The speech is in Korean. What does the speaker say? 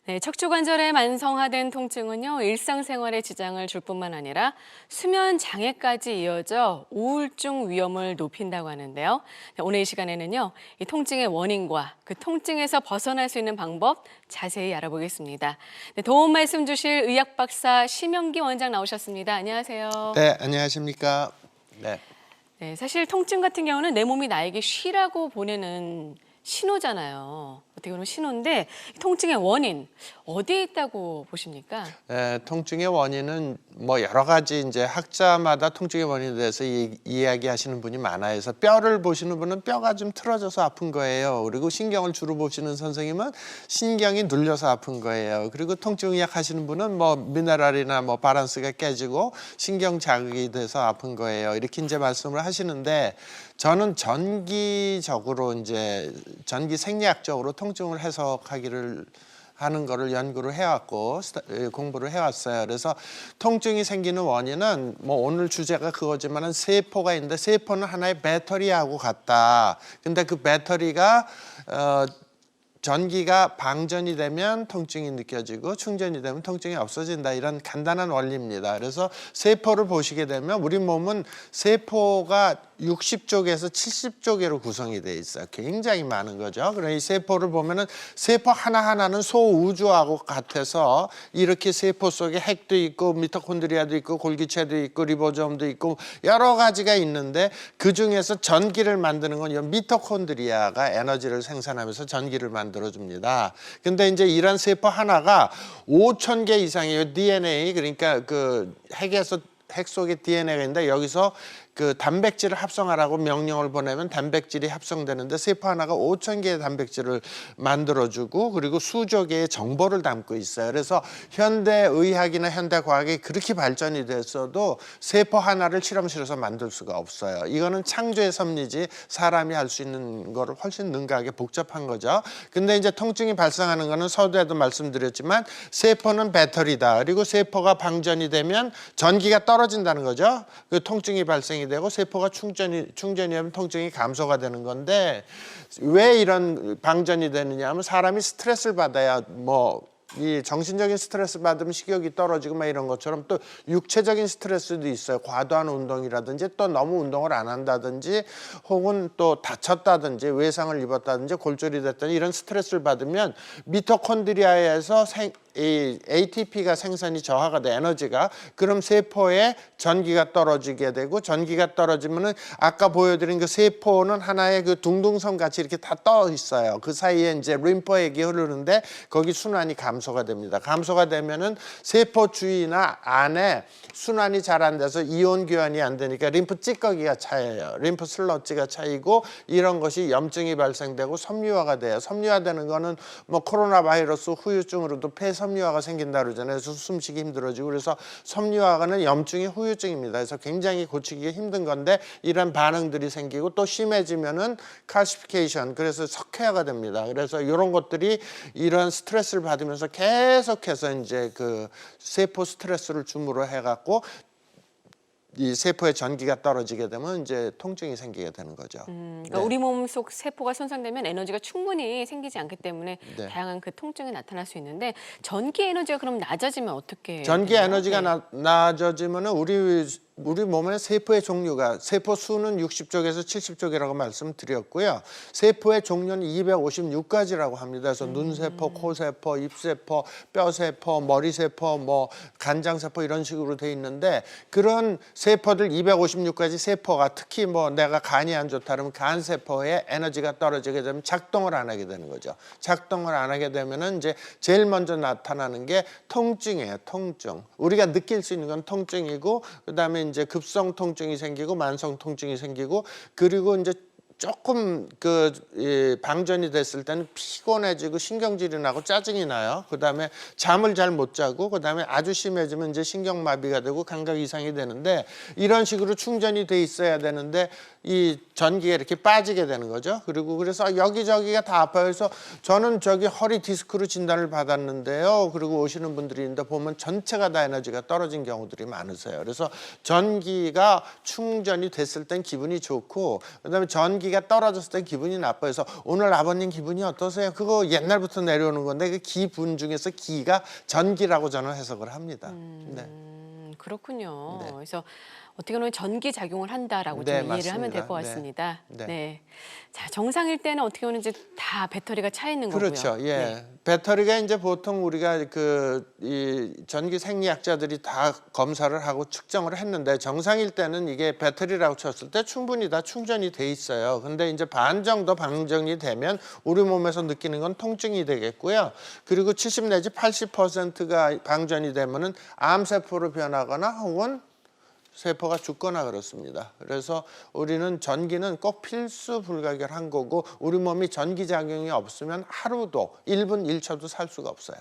네, 척추관절의 만성화된 통증은요, 일상생활에 지장을 줄 뿐만 아니라 수면 장애까지 이어져 우울증 위험을 높인다고 하는데요. 네, 오늘 이 시간에는요, 이 통증의 원인과 그 통증에서 벗어날 수 있는 방법 자세히 알아보겠습니다. 네, 도움 말씀 주실 의학 박사 심영기 원장 나오셨습니다. 안녕하세요. 네, 안녕하십니까. 네. 네, 사실 통증 같은 경우는 내 몸이 나에게 쉬라고 보내는 신호잖아요. 어떻게 보면 신호인데 통증의 원인 어디에 있다고 보십니까? 통증의 원인은 뭐 여러 가지 이제 학자마다 통증의 원인에 대해서 이야기하시는 분이 많아요. 그래서 뼈를 보시는 분은 뼈가 좀 틀어져서 아픈 거예요. 그리고 신경을 주로 보시는 선생님은 신경이 눌려서 아픈 거예요. 그리고 통증의학 하시는 분은 뭐 미네랄이나 뭐 바란스가 깨지고 신경 자극이 돼서 아픈 거예요. 이렇게 이제 말씀을 하시는데 저는 전기적으로 이제 전기 생리학적으로 통증을 해석하기를 하는 거를 연구를 해왔고 공부를 해왔어요. 그래서 통증이 생기는 원인은 뭐 오늘 주제가 그거지만은 세포가 있는데 세포는 하나의 배터리하고 같다. 근데 그 배터리가 전기가 방전이 되면 통증이 느껴지고 충전이 되면 통증이 없어진다. 이런 간단한 원리입니다. 그래서 세포를 보시게 되면 우리 몸은 세포가 60쪽에서 70쪽으로 구성이 돼 있어요. 굉장히 많은 거죠. 그래서 이 세포를 보면은 세포 하나하나는 소우주하고 같아서 이렇게 세포 속에 핵도 있고 미토콘드리아도 있고 골기체도 있고 리보솜도 있고 여러 가지가 있는데 그중에서 전기를 만드는 건 이 미토콘드리아가 에너지를 생산하면서 전기를 만들어줍니다. 근데 이제 이런 세포 하나가 5,000개 이상이에요. DNA, 그러니까 그 핵 속에 DNA가 있는데 여기서 그 단백질을 합성하라고 명령을 보내면 단백질이 합성되는데 세포 하나가 5,000개의 단백질을 만들어주고 그리고 수조 개의 정보를 담고 있어요. 그래서 현대의학이나 현대과학이 그렇게 발전이 됐어도 세포 하나를 실험실에서 만들 수가 없어요. 이거는 창조의 섭리지 사람이 할 수 있는 거를 훨씬 능가하게 복잡한 거죠. 근데 이제 통증이 발생하는 거는 서두에도 말씀드렸지만 세포는 배터리다. 그리고 세포가 방전이 되면 전기가 떨어진다는 거죠. 그 통증이 발생이 되고 세포가 충전이 되면 통증이 감소가 되는 건데 왜 이런 방전이 되느냐 하면 사람이 스트레스를 받아야 뭐 이 정신적인 스트레스 받으면 식욕이 떨어지고 막 이런 것처럼 또 육체적인 스트레스도 있어요. 과도한 운동이라든지 또 너무 운동을 안 한다든지 혹은 또 다쳤다든지 외상을 입었다든지 골절이 됐다든지 이런 스트레스를 받으면 미토콘드리아에서 이 ATP가 생산이 저하가 돼 에너지가 그럼 세포에 전기가 떨어지게 되고 전기가 떨어지면은 아까 보여드린 그 세포는 하나의 그 둥둥섬 같이 이렇게 다 떠 있어요. 그 사이에 이제 림프액이 흐르는데 거기 순환이 감소가 됩니다. 감소가 되면은 세포 주위나 안에 순환이 잘 안 돼서 이온 교환이 안 되니까 림프 찌꺼기가 차여요. 림프 슬러지가 차이고 이런 것이 염증이 발생되고 섬유화가 돼요. 섬유화되는 거는 뭐 코로나 바이러스 후유증으로도 폐섬유화가 생긴다 그러잖아요. 그래서 숨쉬기 힘들어지고 그래서 섬유화가는 염증이 후유증입니다. 그래서 굉장히 고치기가 힘든 건데 이런 반응들이 생기고 또 심해지면은 칼시피케이션 그래서 석회화가 됩니다. 그래서 이런 것들이 이런 스트레스를 받으면서 계속해서 이제 그 세포 스트레스를 줌으로 해갖고 이 세포의 전기가 떨어지게 되면 이제 통증이 생기게 되는 거죠. 그러니까 우리 몸 속 세포가 손상되면 에너지가 충분히 생기지 않기 때문에 네. 다양한 그 통증이 나타날 수 있는데 전기 에너지가 그럼 낮아지면 어떻게 전기 되나요? 에너지가 네. 낮아지면은 우리 몸의 세포의 종류가 세포 수는 60쪽에서 70쪽이라고 말씀드렸고요. 세포의 종류는 256가지라고 합니다. 그래서 눈세포, 코세포, 입세포, 뼈세포, 머리세포, 뭐 간장세포 이런 식으로 돼 있는데 그런 세포들 256가지 세포가 특히 뭐 내가 간이 안 좋다 그러면 간세포에 에너지가 떨어지게 되면 작동을 안 하게 되는 거죠. 작동을 안 하게 되면은 이제 제일 먼저 나타나는 게 통증이에요. 통증. 우리가 느낄 수 있는 건 통증이고 그다음에 이제 급성 통증이 생기고 만성 통증이 생기고 그리고 이제 조금 방전이 됐을 때는 피곤해지고 신경질이 나고 짜증이 나요. 그다음에 잠을 잘 못 자고 그다음에 아주 심해지면 이제 신경마비가 되고 감각 이상이 되는데 이런 식으로 충전이 돼 있어야 되는데 이 전기가 이렇게 빠지게 되는 거죠. 그리고 그래서 여기저기가 다 아파요. 그래서 저는 저기 허리 디스크로 진단을 받았는데요. 그리고 오시는 분들이 있는데 보면 전체가 다 에너지가 떨어진 경우들이 많으세요. 그래서 전기가 충전이 됐을 땐 기분이 좋고 그다음에 전기 전기가 떨어졌을 때 기분이 나빠서 오늘 아버님 기분이 어떠세요? 그거 옛날부터 내려오는 건데 그 기분 중에서 기가 전기라고 저는 해석을 합니다. 네. 그렇군요. 네. 그래서 어떻게 보면 전기 작용을 한다라고 네, 좀 이해를 하면 될 맞습니다. 것 네. 같습니다. 네. 네. 자, 정상일 때는 어떻게 보면 이제 다 배터리가 차 있는 거고요. 그렇죠. 예. 네. 배터리가 이제 보통 우리가 이 전기 생리학자들이 다 검사를 하고 측정을 했는데 정상일 때는 이게 배터리라고 쳤을 때 충분히 다 충전이 돼 있어요. 근데 이제 반 정도 방전이 되면 우리 몸에서 느끼는 건 통증이 되겠고요. 그리고 70 내지 80%가 방전이 되면은 암세포로 변하거나 혹은 세포가 죽거나 그렇습니다. 그래서 우리는 전기는 꼭 필수 불가결한 거고 우리 몸이 전기 작용이 없으면 하루도 1분 1초도 살 수가 없어요.